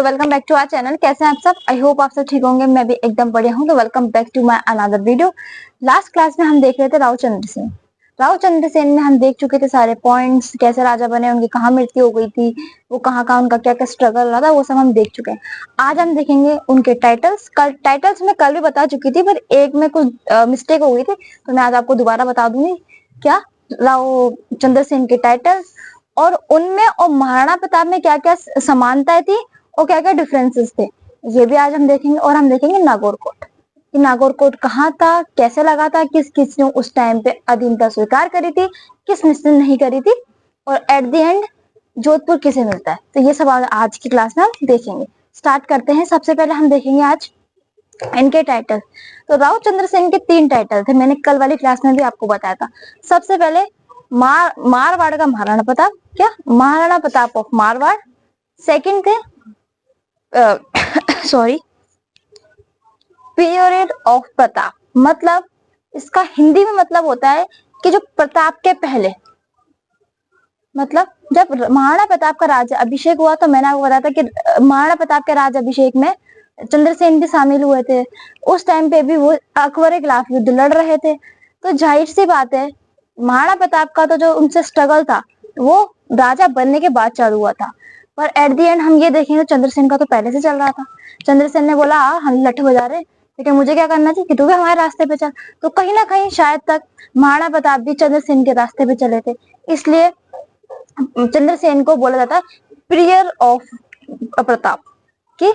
Welcome back to our channel. कैसे हैं आप सब? आई होप आप सब ठीक होंगे। मैं भी एकदम बढ़िया हूँ। तो welcome back to my another video. Last class में हम देख रहे थे राव चंद्र सेन। राव चंद्र सेन में हम देख चुके थे सारे पॉइंट्स, कैसे राजा बने, उनकी कहाँ मृत्यु हो गई थी, वो कहाँ उनका क्या क्या स्ट्रगल रहा था, वो सब हम देख चुके हैं। आज हम देखेंगे उनके टाइटल्स। टाइटल्स मैं कल भी बता चुकी थी, पर एक में कुछ मिस्टेक हो गई थी, तो मैं आज आपको दोबारा बता दूंगी क्या राव चंद्र सेन के टाइटल्स और उनमें और महाराणा प्रताप में क्या क्या समानताएं थी और क्या क्या डिफरेंसेस थे, ये भी आज हम देखेंगे। और हम देखेंगे नागौर कोट, कि नागौर कोट कहाँ था, कैसे लगा था, किस किस ने उस टाइम पे अधीनता स्वीकार करी थी, किस किसने नहीं करी थी, और एट द एंड जोधपुर किसे मिलता है। तो ये सब आज की क्लास में हम देखेंगे। स्टार्ट करते हैं। सबसे पहले हम देखेंगे आज इनके टाइटल। तो राव चंद्र सेन के 3 टाइटल थे, मैंने कल वाली क्लास में भी आपको बताया था। सबसे पहले मारवाड़ का महाराणा प्रताप, क्या महाराणा प्रताप ऑफ मारवाड़। सेकंड थे सॉरी पीरियड ऑफ प्रताप, मतलब इसका हिंदी में मतलब होता है कि जो प्रताप के पहले, मतलब जब महाराणा प्रताप का राज अभिषेक हुआ तो मैंने आपको बताया था कि महाराणा प्रताप के राज अभिषेक में चंद्रसेन भी शामिल हुए थे। उस टाइम पे भी वो अकबर के खिलाफ युद्ध लड़ रहे थे। तो जाहिर सी बात है महाराणा प्रताप का तो जो उनसे स्ट्रगल था वो राजा बनने के बाद चालू हुआ था, पर एट द एंड हम ये देखेंगे तो चंद्रसेन का तो पहले से चल रहा था। चंद्रसेन ने बोला हम लठ बजा रहे, लेकिन मुझे क्या करना चाहिए कि तू भी हमारे रास्ते पे चल। तो कहीं ना कहीं शायद तक महाराणा प्रताप भी चंद्रसेन के रास्ते पे चले थे, इसलिए चंद्रसेन को बोला जाता है पीरियड ऑफ प्रताप, कि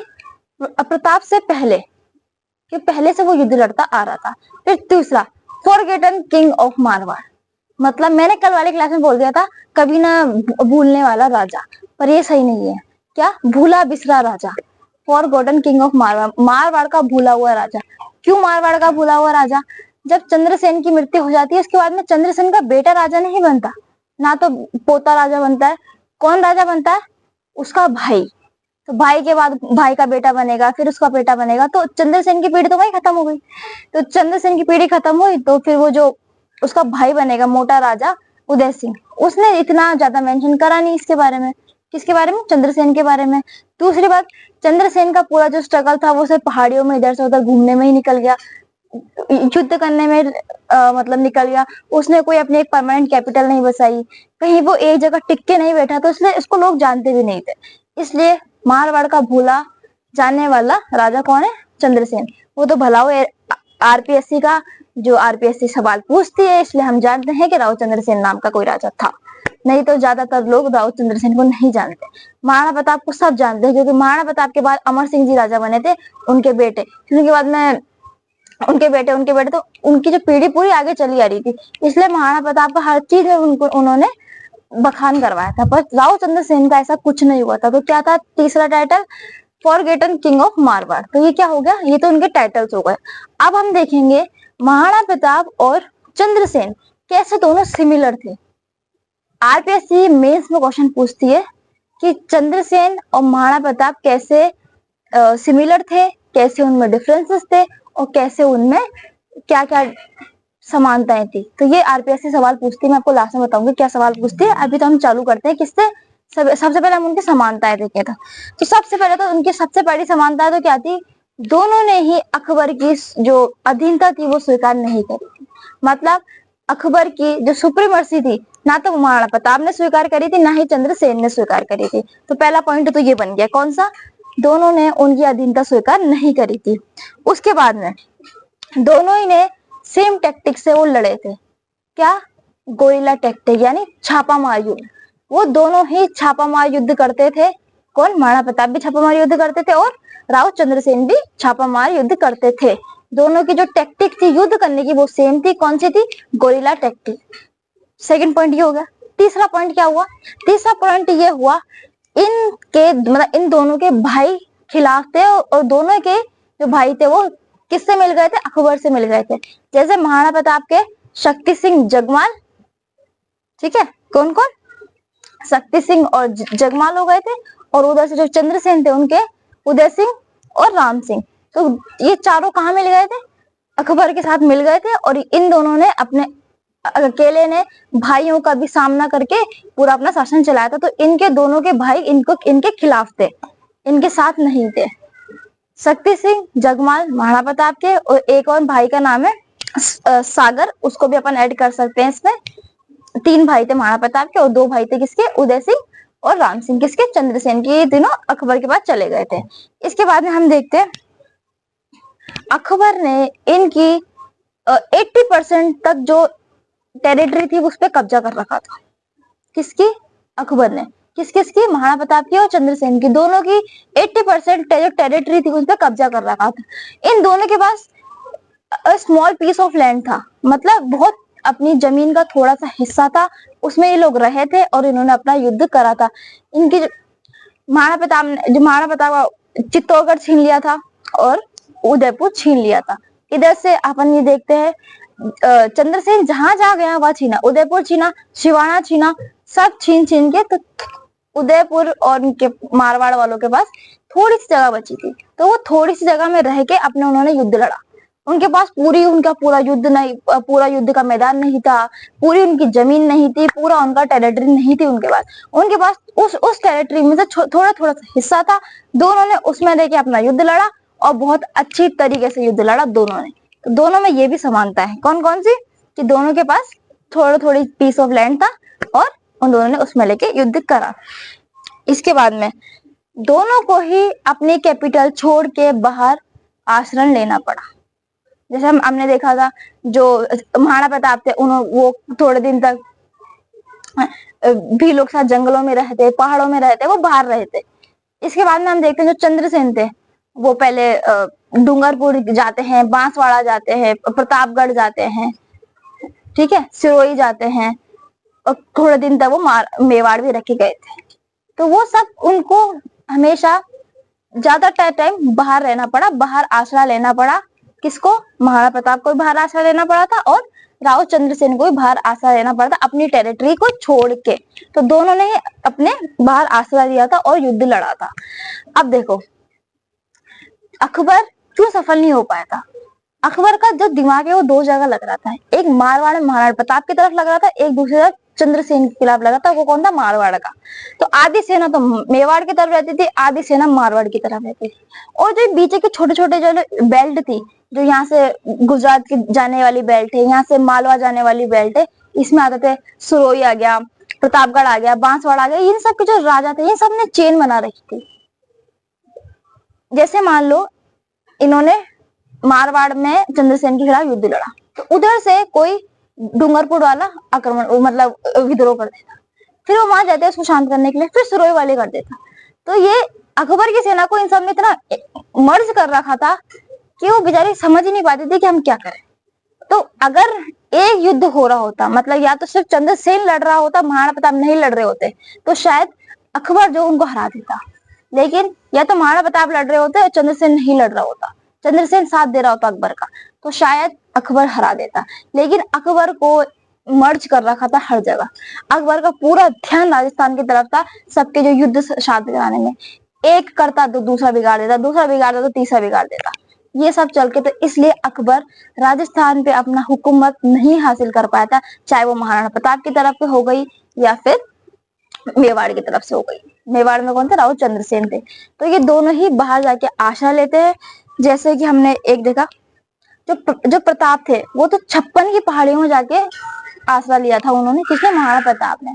प्रताप से पहले, कि पहले से वो युद्ध लड़ता आ रहा था। फिर तीसरा फॉरगेटन किंग ऑफ मारवाड़, मतलब मैंने कल वाली क्लास में बोल दिया था कभी ना भूलने वाला राजा, पर ये सही नहीं है। क्या भूला बिसरा राजा, forgotten king of Marwar, Marwar का भूला हुआ राजा। क्यों मारवाड़ का भूला हुआ राजा? जब चंद्रसेन की मृत्यु हो जाती है उसके बाद में चंद्रसेन का बेटा राजा नहीं बनता, ना तो पोता राजा बनता है। कौन राजा बनता है? उसका भाई। तो भाई के बाद भाई का बेटा बनेगा, फिर उसका बेटा बनेगा, तो चंद्रसेन की पीढ़ी तो वही खत्म हो गई। तो चंद्रसेन की पीढ़ी खत्म हुई तो फिर वो जो उसका भाई बनेगा मोटा राजा उदय सिंह, उसने इतना ज्यादा मेंशन करा नहीं इसके बारे में। किसके बारे में? चंद्रसेन के बारे में। दूसरी बात, चंद्रसेन का पूरा जो स्ट्रगल था वो सिर्फ पहाड़ियों में इधर से उधर घूमने में ही निकल गया, युद्ध करने में मतलब निकल गया। उसने कोई अपनी एक परमानेंट कैपिटल नहीं बसाई, कहीं वो एक जगह टिक के नहीं बैठा, तो इसलिए इसको लोग जानते भी नहीं थे। इसलिए मारवाड़ का भूला जाने वाला राजा कौन है? चंद्रसेन। वो तो भला हो आरपीएससी का, जो आरपीएससी सवाल पूछती है, इसलिए हम जानते हैं कि राव चंद्रसेन नाम का कोई राजा था, नहीं तो ज्यादातर लोग राव चंद्रसेन को नहीं जानते। महाराणा प्रताप को सब जानते हैं, क्योंकि महाराणा प्रताप के बाद अमर सिंह जी राजा बने थे, उनके बेटे, फिर उनके बाद में उनके बेटे तो उनकी जो पीढ़ी पूरी आगे चली आ रही थी, इसलिए महाराणा प्रताप का हर चीज में उन्होंने बखान करवाया था। पर राव चंद्रसेन का ऐसा कुछ नहीं हुआ था। तो क्या था तीसरा title? Forgotten king of Marwar. तो ये क्या हो गया? ये तो उनके टाइटल्स हो गए। अब हम देखेंगे महाराणा प्रताप और चंद्रसेन कैसे दोनों सिमिलर थे। आरपीएससी मेंस में क्वेश्चन पूछती है कि चंद्रसेन और महाराणा प्रताप कैसे सिमिलर थे, कैसे उनमें डिफरेंसेस थे, और कैसे उनमें क्या क्या समानताएं थी। तो ये आरपीएससी सवाल पूछती है, मैं आपको लास्ट में बताऊंगी क्या सवाल पूछती है। अभी तो हम चालू करते हैं किससे? सबसे पहले हम उनकी समानताएं देखे था। तो सबसे पहले तो उनकी सबसे बड़ी समानता तो क्या थी? दोनों ने ही अकबर की जो अधीनता थी वो स्वीकार नहीं करी थी। मतलब अकबर की जो सुप्रीमर्सी थी ना तो महाराणा प्रताप ने स्वीकार करी थी, ना ही चंद्रसेन ने स्वीकार करी थी। तो पहला पॉइंट तो ये बन गया, कौन सा? दोनों ने उनकी अधीनता स्वीकार नहीं करी थी। उसके बाद में दोनों ही ने सेम टैक्टिक से वो लड़े थे। क्या? गोरिल्ला टैक्टिक, यानी छापामार युद्ध। वो दोनों ही छापामार युद्ध करते थे। कौन? महाराणा प्रताप भी छापामार युद्ध करते थे और राव चंद्रसेन भी छापामार युद्ध करते थे। दोनों की जो टैक्टिक थी युद्ध करने की वो सेम थी। कौन सी थी? Gorilla tactic. सेकंड पॉइंट ये हो गया। तीसरा पॉइंट क्या हुआ? तीसरा पॉइंट ये हुआ इनके मतलब इन दोनों के भाई खिलाफ थे, और दोनों के जो भाई थे वो किससे मिल गए थे? अकबर से मिल गए थे। जैसे महाराणा प्रताप के शक्ति सिंह जगमाल, ठीक है, कौन कौन? शक्ति सिंह और जगमाल हो गए थे, और उधर से जो चंद्रसेन थे उनके उदय सिंह और राम सिंह। तो ये चारों कहाँ मिल गए थे? अकबर के साथ मिल गए थे, और इन दोनों ने अपने अकेले ने भाइयों का भी सामना करके पूरा अपना शासन चलाया था। तो इनके दोनों के भाई इनके खिलाफ थे। इनके साथ नहीं थे। शक्ति सिंह, जगमाल, महाराणा प्रताप के, और एक और भाई का नाम है सागर, उसको भी अपन ऐड कर सकते हैं इसमें। 3 भाई थे महाराणा प्रताप के, और 2 भाई थे किसके, उदय सिंह और राम सिंह, किसके, चंद्रसेन के। ये तीनों अकबर के पास चले गए थे। इसके बाद में हम देखते हैं अकबर ने इनकी 80% तक जो टेरिटरी थी उस पर कब्जा कर रखा था। किसकी, अकबर ने। किस किसकी, महाराणा प्रताप की और चंद्रसेन की, दोनों की 80% जो टेरिटरी थी उस पर कब्जा कर रखा था। इन दोनों के पास स्मॉल पीस ऑफ लैंड था, मतलब बहुत अपनी जमीन का थोड़ा सा हिस्सा था, उसमें ये लोग रहे थे और इन्होंने अपना युद्ध करा था। इनकी महाराणा प्रताप का चित्तौड़गढ़ छीन लिया था और उदयपुर छीन लिया था। इधर से अपन ये देखते हैं चंद्रसेन जहां जहां गया वहां छीना, उदयपुर छीना, शिवाना छीना, सब छीन छीन के, तो उदयपुर और उनके मारवाड़ वालों के पास थोड़ी सी जगह बची थी, तो वो थोड़ी सी जगह में रह के अपने उन्होंने युद्ध लड़ा। उनके पास उनका पूरा युद्ध नहीं, पूरा युद्ध का मैदान नहीं था, पूरी उनकी जमीन नहीं थी, पूरा उनका टेरिटरी नहीं थी उनके पास। उनके पास उस टेरिटरी में से थोड़ा थोड़ा सा हिस्सा था, दोनों ने उसमें रह के अपना युद्ध लड़ा और बहुत अच्छी तरीके से युद्ध लड़ा दोनों ने। तो दोनों में ये भी समानता है, कौन कौन सी, कि दोनों के पास थोड़ा थोड़ी पीस ऑफ लैंड था और उन दोनों ने उसमें लेके युद्ध करा। इसके बाद में दोनों को ही अपनी कैपिटल छोड़ के बाहर आश्रय लेना पड़ा। जैसे हमने देखा था जो महाराणा प्रताप थे, वो थोड़े दिन तक भी लोग साथ जंगलों में रहते, पहाड़ों में रहते, वो बाहर रहते। इसके बाद में हम देखते हैं जो चंद्रसेन थे, वो पहले डूंगरपुर जाते हैं, बांसवाड़ा जाते हैं, प्रतापगढ़ जाते हैं, ठीक है, सिरोही जाते हैं, और थोड़े दिन तक वो मेवाड़ भी रखे गए थे। तो वो सब उनको हमेशा ज्यादा टाइम बाहर रहना पड़ा, बाहर आश्रय लेना पड़ा। किसको, महाराणा प्रताप को भी बाहर आश्रय लेना पड़ा था और राव चंद्रसेन को भी बाहर आश्रय लेना पड़ा था अपनी टेरिटरी को छोड़ के। तो दोनों ने अपने बाहर आश्रय लिया था और युद्ध लड़ा था। अब देखो अकबर क्यों सफल नहीं हो पाया था। अकबर का जो दिमाग है वो 2 जगह लग रहा था, एक मारवाड़ में महाराणा प्रताप की तरफ लग रहा था, एक दूसरी तरफ चंद्रसेन के खिलाफ लगा था। वो कौन था, मारवाड़ का। तो आधी सेना तो मेवाड़ की तरफ रहती थी, आधी सेना मारवाड़ की तरफ रहती थी। और जो बीच के छोटे छोटे जो बेल्ट थी, जो यहाँ से गुजरात की जाने वाली बेल्ट है, यहाँ से मालवा जाने वाली बेल्ट है, इसमें आते थे सुरोई आ गया, प्रतापगढ़ आ गया, बांसवाड़ा आ गया, इन सब के जो राजा थे इन सब ने चेन बना रखी थी। जैसे मान लो इन्होंने मारवाड़ में चंद्रसेन के खिलाफ युद्ध लड़ा, तो उधर से कोई डूंगरपुर वाला आक्रमण मतलब विद्रोह कर देता, फिर वो वहां जाते उसको शांत करने के लिए, फिर सुरोई वाले कर देता। तो ये अकबर की सेना को इन सब में इतना मर्ज कर रखा था कि वो बेचारी समझ ही नहीं पाती थी कि हम क्या करें। तो अगर एक युद्ध हो रहा होता, मतलब या तो सिर्फ चंद्रसेन लड़ रहा होता, महाराणा प्रताप नहीं लड़ रहे होते, तो शायद अकबर जो उनको हरा देता। लेकिन या तो महाराणा प्रताप लड़ रहे होते और चंद्रसेन नहीं लड़ रहा होता, चंद्रसेन साथ दे रहा होता अकबर का, तो शायद अकबर हरा देता। लेकिन अकबर को मर्ज कर रखा था हर जगह। अकबर का पूरा ध्यान राजस्थान की तरफ था, सबके जो युद्ध शांत कराने में। एक करता तो दूसरा बिगाड़ देता, दूसरा बिगाड़ता तो तीसरा बिगाड़ देता, ये सब चल के। तो इसलिए अकबर राजस्थान पे अपना हुकूमत नहीं हासिल कर पाया था, चाहे वो महाराणा प्रताप की तरफ से हो गई या फिर मेवाड़ की तरफ से हो गई। मेवाड़ में कौन थे, राव चंद्रसेन थे। तो ये दोनों ही बाहर जाके आश्रय लेते हैं। जैसे कि हमने एक देखा जो प्रताप थे वो तो 56 की पहाड़ियों में जाके आसरा लिया था उन्होंने, किसने, महाराणा प्रताप ने।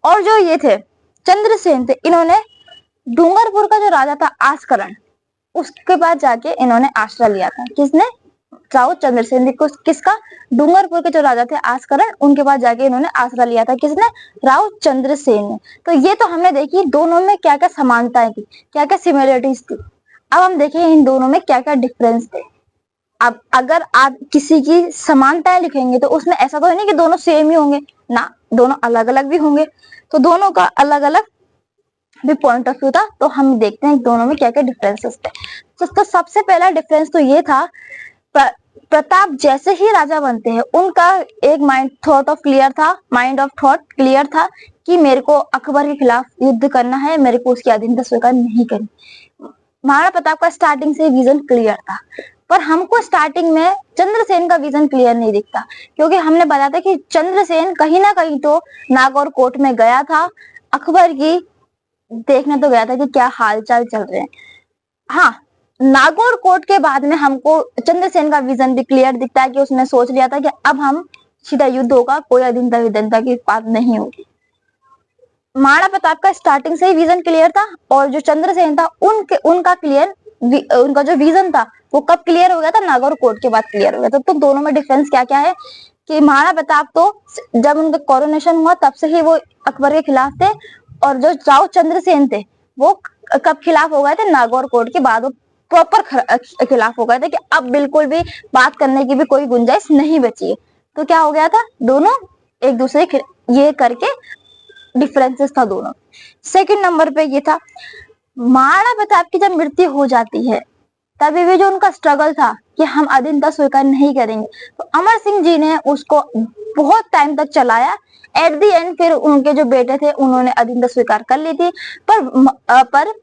और जो ये थे चंद्रसेन थे, इन्होंने डूंगरपुर का जो राजा था आस्करण, उसके बाद जाके इन्होंने आश्रय लिया था। किसने, राव चंद्रसेन को। किसका, डूंगरपुर के जो राजा थे आस्करण, उनके बाद जाके इन्होंने आश्रय लिया था। किसने, राव चंद्रसेन ने। तो ये तो हमने देखी दोनों में क्या क्या समानताएं थी, क्या क्या सिमिलरिटीज थी। अब हम देखें इन दोनों में क्या क्या डिफरेंस थे। अब अगर आप किसी की समानताएं लिखेंगे तो उसमें ऐसा तो है नहीं कि दोनों सेम ही होंगे ना, दोनों अलग अलग भी होंगे। तो दोनों का अलग अलग भी पॉइंट ऑफ व्यू था। तो हम देखते हैं दोनों में क्या क्या डिफरेंसेस थे। तो सबसे पहला डिफरेंस तो ये था, प्रताप जैसे ही राजा बनते हैं उनका एक माइंड ऑफ थॉट क्लियर था कि मेरे को अकबर के खिलाफ युद्ध करना है, मेरे को उसकी अधीनता स्वीकार नहीं करनी। महाराणा प्रताप का स्टार्टिंग से विजन क्लियर था, पर हमको स्टार्टिंग में चंद्रसेन का विजन क्लियर नहीं दिखता, क्योंकि हमने बताया था कि चंद्रसेन कहीं ना कहीं तो नागौर कोर्ट में गया था, अकबर की देखने तो गया था कि क्या हालचाल चल रहे हैं। हाँ, नागौर कोर्ट के बाद में हमको चंद्रसेन का विजन भी क्लियर दिखता है कि उसने सोच लिया था कि अब हम सीधा युद्ध होगा, कोई अधीनता विधीनता की बात नहीं होगी। महाराणा प्रताप का स्टार्टिंग से ही विजन क्लियर था, और जो चंद्रसेन था उनका जो विजन था वो कब क्लियर हो गया था? नागौर कोर्ट के बाद क्लियर हो गया था। तो दोनों में डिफरेंस क्या क्या है कि महाराणा प्रताप तो जब उनका कोरोनेशन हुआ तब से ही वो अकबर के खिलाफ थे, और जो राव चंद्रसेन थे वो कब खिलाफ हो गए थे? नागौर कोर्ट के बाद वो प्रॉपर खिलाफ हो गए थे कि अब बिल्कुल भी बात करने की भी कोई गुंजाइश नहीं बची है। तो क्या हो गया था? दोनों एक दूसरे ये करके डिफरेंसेस था दोनों। सेकंड नंबर पे ये था, महाराणा प्रताप की जब मृत्यु हो जाती है तभी भी जो उनका स्ट्रगल था कि हम अधीनता स्वीकार नहीं करेंगे, तो अमर सिंह जी ने उसको बहुत टाइम तक चलाया। एट दी एंड फिर उनके जो बेटे थे उन्होंने अधीनता स्वीकार कर ली थी, पर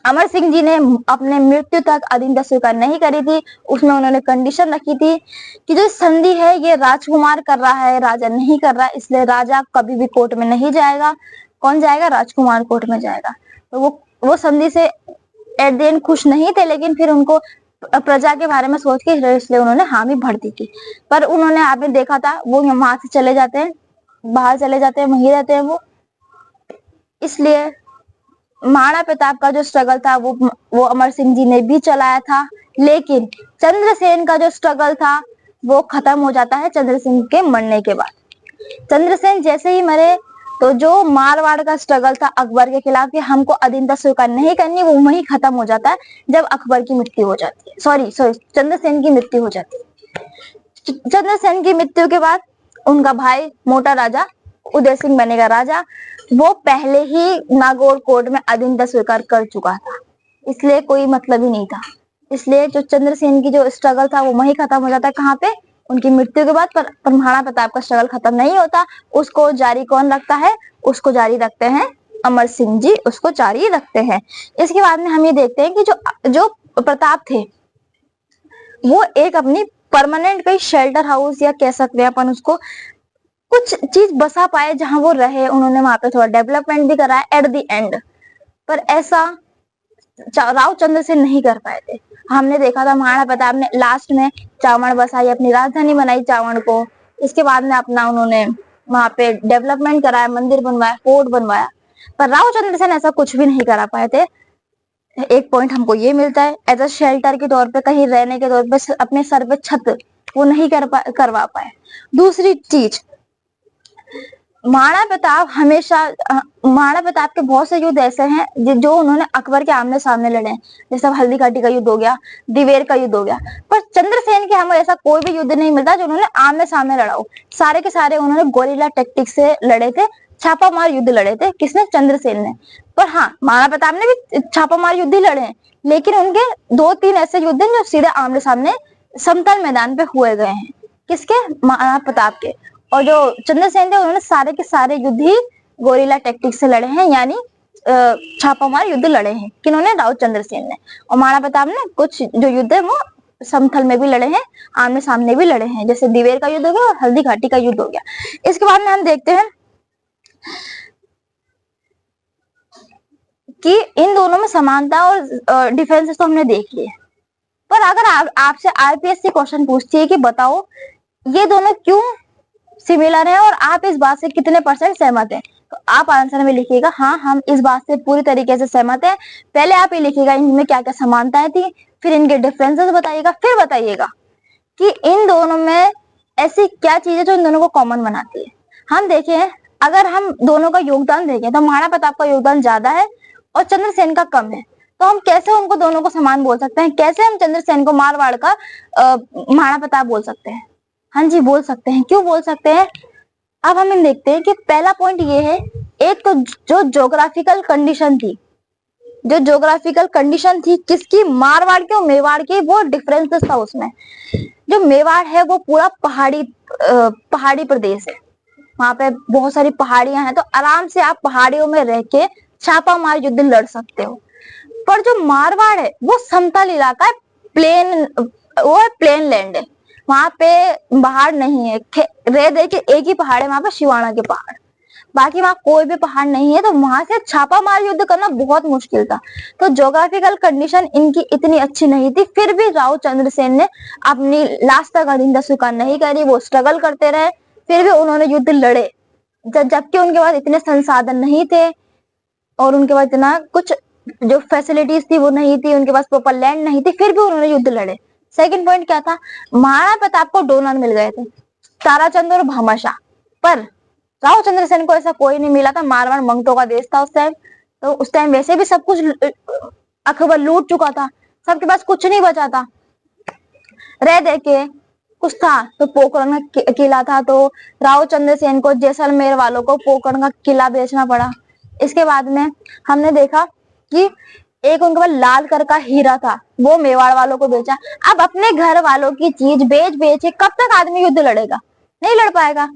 अमर सिंह जी ने अपने मृत्यु तक अधीनता स्वीकार नहीं करी थी। उसमें उन्होंने कंडीशन रखी थी कि जो संधि है ये राजकुमार कर रहा है, राजा नहीं कर रहा, इसलिए राजा कभी भी कोर्ट में नहीं जाएगा। कौन जाएगा? राजकुमार कोर्ट में जाएगा। तो वो संधि से एट द एंड खुश नहीं थे, लेकिन फिर उनको प्रजा के बारे में सोच के इसलिए उन्होंने हामी भर दी थी। पर उन्होंने, आपने देखा था, वो वहां से चले जाते हैं, बाहर चले जाते हैं, वहीं रहते हैं वो। इसलिए महाराणा प्रताप का जो स्ट्रगल था वो अमर सिंह जी ने भी चलाया था, लेकिन चंद्रसेन का जो स्ट्रगल था वो खत्म हो जाता है चंद्रसेन के मरने के बाद। चंद्रसेन जैसे ही मरे तो जो मारवाड़ का स्ट्रगल था अकबर के खिलाफ कि हमको अधीनता स्वीकार नहीं करनी, वो वहीं खत्म हो जाता है जब अकबर की मृत्यु हो जाती है। सॉरी चंद्रसेन की मृत्यु हो जाती है। चंद्रसेन की मृत्यु के बाद उनका भाई मोटा राजा उदय सिंह बनेगा राजा। वो पहले ही नागौर कोर्ट में अधीनता स्वीकार कर चुका था, इसलिए कोई मतलब ही नहीं था। इसलिए जो चंद्रसेन की जो स्ट्रगल था वो वहीं खत्म हो जाता है। कहाँ पे? उनकी मृत्यु के बाद। पर महाराणा प्रताप का स्ट्रगल खत्म नहीं होता, उसको जारी कौन रखता है? उसको जारी रखते हैं अमर सिंह जी, उसको जारी रखते हैं। इसके बाद में हम ये देखते हैं कि जो प्रताप थे वो एक अपनी परमानेंट कहीं शेल्टर हाउस या कह सकते हैं अपन उसको, कुछ चीज बसा पाए जहां वो रहे। उन्होंने वहां पे थोड़ा डेवलपमेंट भी कराया एट द एंड, पर ऐसा राव चंद्रसेन नहीं कर पाए थे। हमने देखा था महाराणा प्रताप ने लास्ट में चावड़ बसाई, अपनी राजधानी बनाई चावड़ को। इसके बाद में अपना उन्होंने वहां पे डेवलपमेंट कराया, मंदिर बनवाया, फोर्ट बनवाया, पर राव चंद्रसेन ऐसा कुछ भी नहीं करा पाए थे। एक पॉइंट हमको ये मिलता है, एज अ शेल्टर के तौर पे, कहीं रहने के तौर पे, अपने सर पे छत वो नहीं करवा पाए। दूसरी चीज, महाराणा प्रताप के बहुत से युद्ध ऐसे हैं जो उन्होंने अकबर के आमने सामने लड़े हैं, जैसे हल्दी घाटी का युद्ध हो गया, दिवेर का युद्ध हो गया। पर चंद्रसेन के हमें ऐसा कोई भी युद्ध नहीं मिलता जो उन्होंने आमने सामने लड़ा हो। सारे के सारे उन्होंने गोरिल्ला टैक्टिक से लड़े थे, छापामार युद्ध लड़े थे। किसने? चंद्रसेन ने। पर हाँ, महाराणा प्रताप ने भी छापामार युद्ध ही लड़े हैं, लेकिन उनके 2-3 ऐसे युद्ध हैं जो सीधे आमने सामने समतल मैदान पे हुए गए हैं। किसके? महाराणा प्रताप के। और जो चंद्रसेन थे उन्होंने सारे के सारे युद्ध ही गोरिल्ला टैक्टिक से लड़े हैं, यानी छापामार युद्ध लड़े हैं। किन्होंने? राव चंद्रसेन ने। और महाराणा प्रताप ने कुछ जो युद्ध है वो समतल में भी लड़े हैं, आमने सामने भी लड़े हैं, जैसे दिवेर का युद्ध हो गया और हल्दी घाटी का युद्ध हो गया। इसके बाद में हम देखते हैं कि इन दोनों में समानता और डिफरेंसेस तो हमने देख लिए। पर अगर आपसे आरपीएससी क्वेश्चन पूछती है कि बताओ ये दोनों क्यों सिमिलर है और आप इस बात से कितने % सहमत हैं, तो आप आंसर में लिखिएगा हाँ, हम इस बात से पूरी तरीके से सहमत हैं। पहले आप ये लिखिएगा इनमें क्या क्या समानताएं थी, फिर इनके डिफरेंसेस बताइएगा, फिर बताइएगा कि इन दोनों में ऐसी क्या चीजें जो इन दोनों को कॉमन बनाती है। हम देखें, अगर हम दोनों का योगदान देखें तो महाराणा प्रताप का योगदान ज्यादा है और चंद्रसेन का कम है। तो हम कैसे उनको दोनों को समान बोल सकते हैं? कैसे हम चंद्रसेन को मारवाड़ का महाराणा प्रताप बोल सकते हैं? हाँ जी, बोल सकते हैं। क्यों बोल सकते हैं? अब हम देखते हैं कि पहला पॉइंट ये है, एक तो जो ज्योग्राफिकल कंडीशन थी, किसकी? मारवाड़ की और मेवाड़ की, वो डिफरेंसेस था उसमें। जो मेवाड़ है वो पूरा पहाड़ी प्रदेश है, वहां पे बहुत सारी पहाड़ियां हैं, तो आराम से आप पहाड़ियों में रह के छापा मार युद्ध लड़ सकते हो। पर जो मारवाड़ है वो समतल इलाका है, प्लेन लैंड है, वहां पे पहाड़ नहीं है। रह दे के एक ही पहाड़ है वहां पे, शिवाना के पहाड़। बाकी वहां कोई भी पहाड़ नहीं है, तो वहां से छापा मार युद्ध करना बहुत मुश्किल था। तो ज्योग्राफिकल कंडीशन इनकी इतनी अच्छी नहीं थी, फिर भी राव चंद्रसेन ने अपनी लास्ट तक अधीनता स्वीकार नहीं करी, वो स्ट्रगल करते रहे, फिर भी उन्होंने युद्ध लड़े। जबकि उनके पास इतने संसाधन नहीं थे और उनके पास इतना कुछ जो फैसिलिटीज थी वो नहीं थी, उनके पास प्रॉपर लैंड नहीं थी, फिर भी उन्होंने युद्ध लड़े। सेकंड पॉइंट क्या था, महाराणा प्रताप को डोनर मिल गए थे, ताराचंद और भामाशाह, पर राव चंद्रसेन को ऐसा कोई नहीं मिला था। मारवाड़ मंगटों का देश था उस टाइम, तो उस टाइम वैसे भी सब कुछ अकबर लूट चुका था, सबके पास कुछ नहीं बचा था। रह दे के कुछ था तो पोखरण का किला था, तो राव चंद्रसेन को जैसलमेर वालों को पोखरण का किला बेचना पड़ा। इसके बाद में हमने देखा कि एक उनके पास लाल कर का हीरा था, वो मेवाड़ वालों को बेचा। अब अपने घर वालों की चीज बेच बेच के कब तक आदमी युद्ध लड़ेगा, नहीं लड़ पाएगा।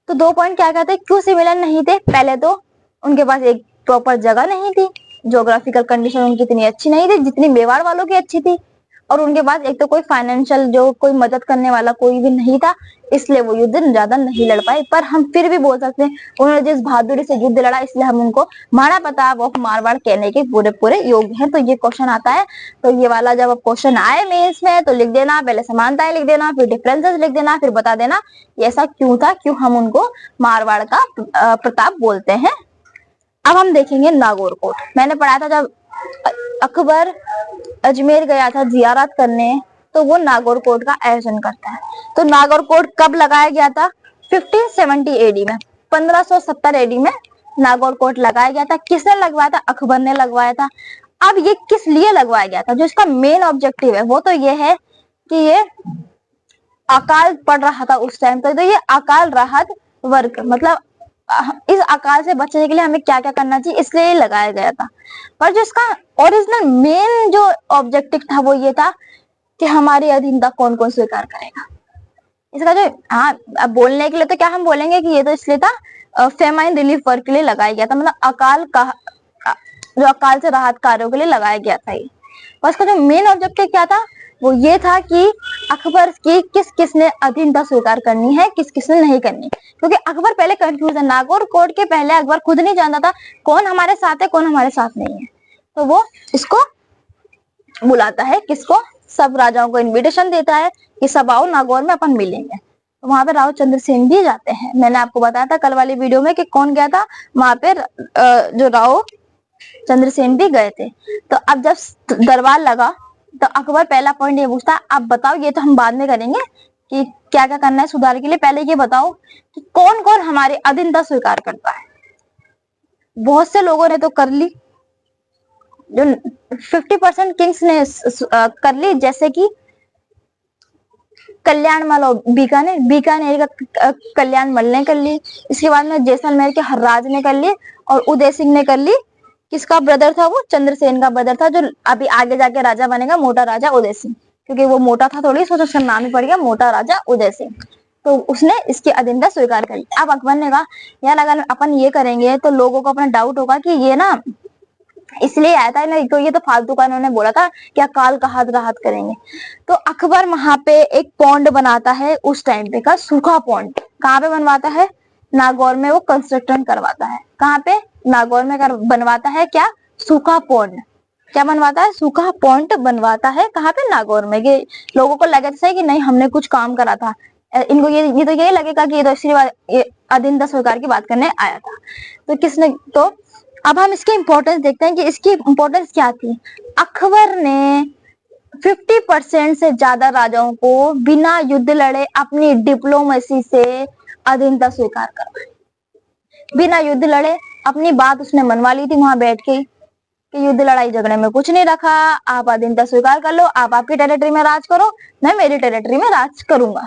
तो दो पॉइंट क्या कहते हैं, क्यों सिविलियन नहीं थे, पहले तो उनके पास एक प्रॉपर जगह नहीं थी, ज्योग्राफिकल कंडीशन उनकी इतनी अच्छी नहीं थी जितनी मेवाड़ वालों की अच्छी थी, और उनके पास एक तो कोई फाइनेंशियल जो कोई मदद करने वाला कोई भी नहीं था, इसलिए वो युद्ध ज्यादा नहीं लड़ पाए। पर हम फिर भी बोल सकते हैं उन्होंने जिस बहादुरी से युद्ध लड़ा, इसलिए हम उनको महाराणा प्रताप ऑफ मारवाड़ कहने के पूरे पूरे योग्य हैं। तो ये क्वेश्चन आता है, तो ये वाला जब क्वेश्चन आए मेंस में तो लिख देना, पहले समानताएं लिख देना, फिर डिफरेंसेस लिख देना, फिर बता देना ऐसा क्यों था, क्यों हम उनको मारवाड़ का प्रताप बोलते हैं। अब हम देखेंगे नागौर कोट। मैंने पढ़ा था जब अकबर अजमेर गया था जियारत करने, तो वो नागौर कोट का आयोजन करता है। तो नागौर कोट कब लगाया गया था, 1570 एडी में, 1570 एडी में नागौर कोट लगाया गया था। किसने लगवाया था, अकबर ने लगवाया था। अब ये किस लिए लगवाया गया था, जो इसका मेन ऑब्जेक्टिव है वो तो ये है कि ये अकाल पड़ रहा था उस टाइम पर, तो ये अकाल राहत वर्ग, मतलब इस अकाल से बचने के लिए हमें क्या क्या करना चाहिए, इसलिए लगाया गया था। पर जो इसका ओरिजिनल मेन जो ऑब्जेक्टिव था वो ये था कि हमारी अधीनता कौन कौन स्वीकार करेगा। इसका जो अब बोलने के लिए तो क्या हम बोलेंगे कि ये तो इसलिए था फेमाइन रिलीफ वर्क के लिए लगाया गया था, मतलब अकाल का जो अकाल से राहत कार्यों के लिए लगाया गया था ये। और इसका जो मेन ऑब्जेक्टिव क्या था वो ये था कि अकबर की किस किसने अधीनता स्वीकार करनी है, किस किसने नहीं करनी। क्योंकि अकबर पहले कंफ्यूज है, नागौर कोट के पहले अकबर खुद नहीं जानता था कौन हमारे साथ है कौन हमारे साथ नहीं है। तो वो इसको बुलाता है, किसको, सब राजाओं को इनविटेशन देता है कि सब आओ नागौर में अपन मिलेंगे। तो वहां पे राव चंद्रसेन भी जाते हैं। मैंने आपको बताया था कल वाली वीडियो में कि कौन गया था वहां पे, जो राव चंद्रसेन भी गए थे। तो अब जब दरबार लगा तो अकबर पहला पॉइंट ये पूछता है, आप बताओ, ये तो हम बाद में करेंगे कि क्या क्या करना है सुधार के लिए, पहले ये बताओ कि कौन कौन हमारे अधीनता स्वीकार करता है। बहुत से लोगों ने तो कर ली, जो 50% किंग्स ने कर ली, जैसे कि कल्याण मालो बीकानेर, बीकानेर का कल्याण मल ने कर ली। इसके बाद में जैसलमेर के हर्राज ने कर ली, और उदय सिंह ने कर ली। किसका ब्रदर था वो, चंद्रसेन का ब्रदर था, जो अभी आगे जाके राजा बनेगा, मोटा राजा उदय सिंह। क्योंकि वो मोटा था थोड़ी, सोचो उसका नाम ही पड़ गया मोटा राजा उदय सिंह। तो उसने इसकी अधीनता स्वीकार कर ली। अब अकबर ने कहा यार अगर अपन ये करेंगे तो लोगों को अपना डाउट होगा कि ये ना इसलिए आया था ना, तो ये तो फालतू का इन्होंने बोला था कि अकाल का हाथ राहत करेंगे। तो अकबर वहां पे एक पॉन्ड बनाता है उस टाइम पे का, सूखा पॉन्ड। कहाँ पे बनवाता है, नागौर में वो कंस्ट्रक्शन करवाता है। कहाँ पे, नागौर में बनवाता है क्या, सूखा पॉन्ड। क्या बनवाता है, सूखा पॉन्ड बनवाता है। कहाँ पे, नागौर में। ये लोगों को लगे था कि नहीं हमने कुछ काम करा था, इनको ये तो यही लगेगा कि ये तो इसलिए अधीनता स्वीकार की बात करने आया था। तो किसने, तो अब हम इसकी इंपॉर्टेंस देखते हैं कि इसकी इंपॉर्टेंस क्या थी। अकबर ने 50% से ज्यादा राजाओं को बिना युद्ध लड़े अपनी डिप्लोमेसी से अधीनता स्वीकार करवाई। बिना युद्ध लड़े अपनी बात उसने मनवा ली थी वहां बैठ के कि युद्ध लड़ाई झगड़े में कुछ नहीं रखा, आप अधीनता स्वीकार कर लो, आप आपकी टेरिटरी में राज करो, मैं मेरी टेरिटरी में राज करूंगा।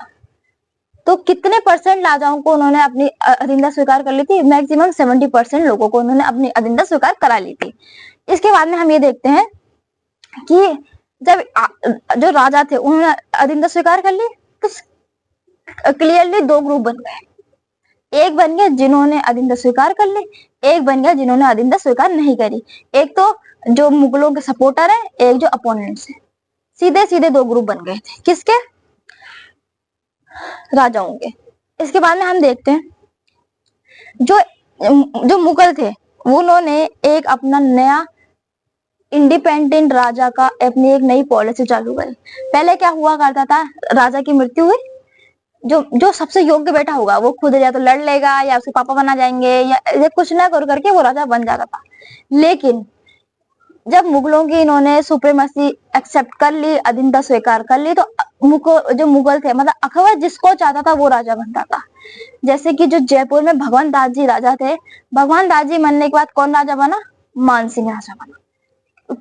तो कितने परसेंट राजाओं को उन्होंने अपनी अधीनता स्वीकार कर ली थी, मैक्सिमम 70% लोगों को उन्होंने अपनी अधीनता स्वीकार करा ली थी। इसके बाद में हम ये देखते हैं कि जब जो राजा थे उन्होंने अधीनता स्वीकार कर ली, तो क्लियरली दो ग्रुप बन गए। एक बन गया जिन्होंने अधीनता स्वीकार कर ली, एक बन गया जिन्होंने अधीनता स्वीकार नहीं करी। एक तो जो मुगलों के सपोर्टर है, एक जो अपोनेंट्स है। सीधे सीधे दो ग्रुप बन गए थे, किसके, राजाओं के। इसके बाद में हम देखते हैं जो जो मुगल थे उन्होंने एक अपना नया इंडिपेंडेंट राजा का अपनी एक नई पॉलिसी चालू करी। पहले क्या हुआ करता था, राजा की मृत्यु हुई, जो जो सबसे योग्य बेटा होगा वो खुद या तो लड़ लेगा या उसके पापा बना जाएंगे या कुछ ना कर करके वो राजा बन जाता था। लेकिन जब मुगलों की इन्होंने सुप्रीमेसी एक्सेप्ट कर ली, अधीनता स्वीकार कर ली, तो जो मुगल थे मतलब अकबर जिसको चाहता था वो राजा बनता था। जैसे कि जो जयपुर में भगवंत दास जी राजा थे, भगवंत दास जी मरने के बाद कौन राजा बना? मान सिंह राजा बना।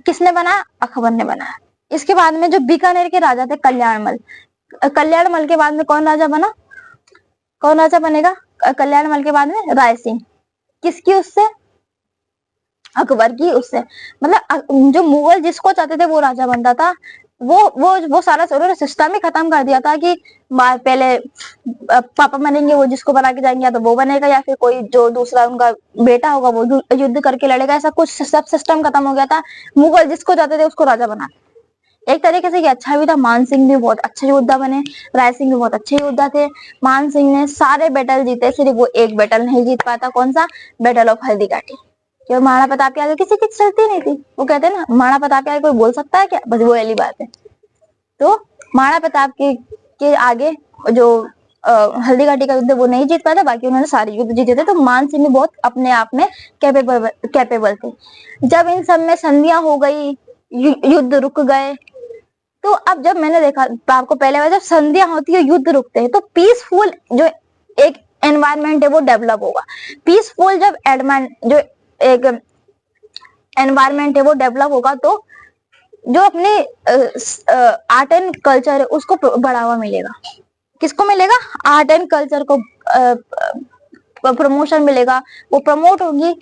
किसने बनाया? अकबर ने बनाया। इसके बाद में जो बीकानेर के राजा थे कल्याणमल, कल्याणमल के बाद में कौन राजा बना? कौन राजा बनेगा कल्याणमल के बाद में? राय सिंह। किसकी? उससे अकबर की उससे। मतलब जो मुगल जिसको चाहते थे वो राजा बनता था। वो सारा उन्होंने सिस्टम ही खत्म कर दिया था कि पहले पापा बनेंगे, वो जिसको बना के जाएंगे या तो वो बनेगा या फिर कोई जो दूसरा उनका बेटा होगा वो युद्ध करके लड़ेगा। ऐसा कुछ सब सिस्टम खत्म हो गया था। मुगल जिसको चाहते थे उसको राजा बना। एक तरीके से ये अच्छा भी था। मान सिंह भी बहुत अच्छे योद्धा बने, राय सिंह भी बहुत अच्छे योद्धा थे। मान सिंह ने सारे बैटल जीते, सिर्फ वो एक बैटल नहीं जीत पाया था। कौन सा? Battle of Haldighati. क्यों? महाराणा प्रताप के आगे किसी की चलती नहीं थी। वो कहते हैं ना, महाराणा प्रताप के आगे कोई बोल सकता है क्या? बस वो वाली बात है। तो महाराणा प्रताप के आगे जो हल्दीघाटी का युद्ध वो नहीं जीत पाया था, बाकी उन्होंने सारे युद्ध जीते थे। तो मान सिंह भी बहुत अपने आप में कैपेबल थे। जब इन सब में संधियां हो गई, युद्ध रुक गए, तो अब जब मैंने देखा आपको पहले बार, जब संधियां होती है युद्ध रुकते हैं तो पीसफुल जो एक एनवायरमेंट है वो डेवलप होगा। पीसफुल जब जो एक एनवायरमेंट है वो डेवलप होगा तो जो अपने आर्ट एंड कल्चर है उसको बढ़ावा मिलेगा। किसको मिलेगा? आर्ट एंड कल्चर को प्रमोशन मिलेगा, वो प्रमोट होगी।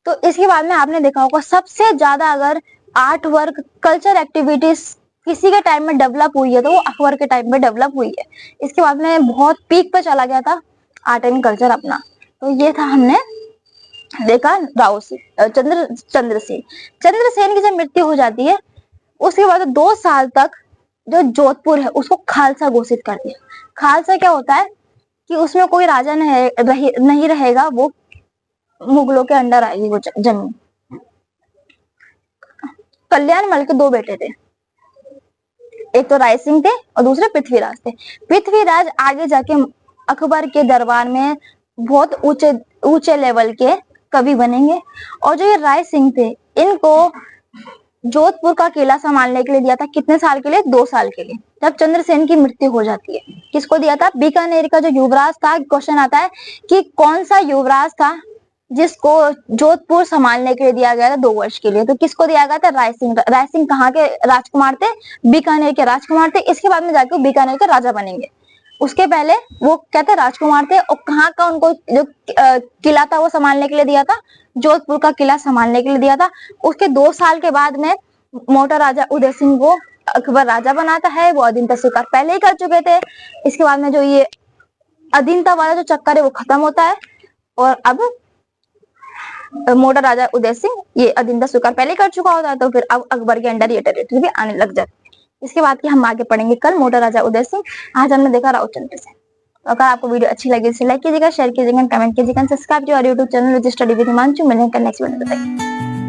तो इसके बाद में आपने देखा होगा सबसे ज्यादा अगर आर्ट वर्क कल्चर एक्टिविटीज किसी के टाइम में डेवलप हुई है तो वो अकबर के टाइम में डेवलप हुई है। इसके बाद में बहुत पीक पे चला गया था आर्ट एंड कल्चर अपना। तो ये था, हमने देखा चंद्रसेन की जब मृत्यु हो जाती है उसके बाद 2 साल तक जो जोधपुर है उसको खालसा घोषित कर दिया। खालसा क्या होता है कि उसमें कोई राजा नहीं रहेगा, वो मुगलों के अंडर आएगी वो जमीन। कल्याणमल के 2 बेटे थे, एक तो राय सिंह थे और दूसरे पृथ्वीराज थे। पृथ्वीराज आगे जाके अकबर के दरबार में बहुत ऊंचे लेवल के कवि बनेंगे। और जो ये राय सिंह थे इनको जोधपुर का किला संभालने के लिए दिया था। कितने साल के लिए? 2 साल के लिए। जब चंद्रसेन की मृत्यु हो जाती है, किसको दिया था? बीकानेर का जो युवराज था। क्वेश्चन आता है कि कौन सा युवराज था जिसको जोधपुर संभालने के लिए दिया गया था 2 वर्ष के लिए? तो किसको दिया गया था? राय सिंह। राय सिंह कहाँ के राजकुमार थे? बीकानेर के राजकुमार थे। इसके बाद में जाके वो बीकानेर के राजा बनेंगे। उसके पहले वो क्या थे? राजकुमार थे। और कहाँ का उनको जो किला था वो संभालने के लिए दिया था? जोधपुर का किला संभालने के लिए दिया था। उसके 2 साल के बाद में मोटा राजा उदय सिंह को अकबर राजा बनाता है। वो अधीनता स्वीकार पहले ही कर चुके थे। इसके बाद में जो ये अधीनता वाला जो चक्कर है वो खत्म होता है और अब मोटा राजा उदय सिंह ये अधीनता स्वीकार पहले कर चुका होता है। तो फिर अब अकबर के अंडर ये टेरिटरी भी आने लग जाती है। इसके बाद की हम आगे पढ़ेंगे कल मोटा राजा उदय सिंह। आज हमने देखा राव चंद्रसेन। अगर आपको वीडियो अच्छी लगी इसे लाइक कीजिएगा, शेयर कीजिएगा, कमेंट कीजिएगा, subscribe to our YouTube channel with study with Himanshu. मिलेंगे नेक्स्ट वीडियो में।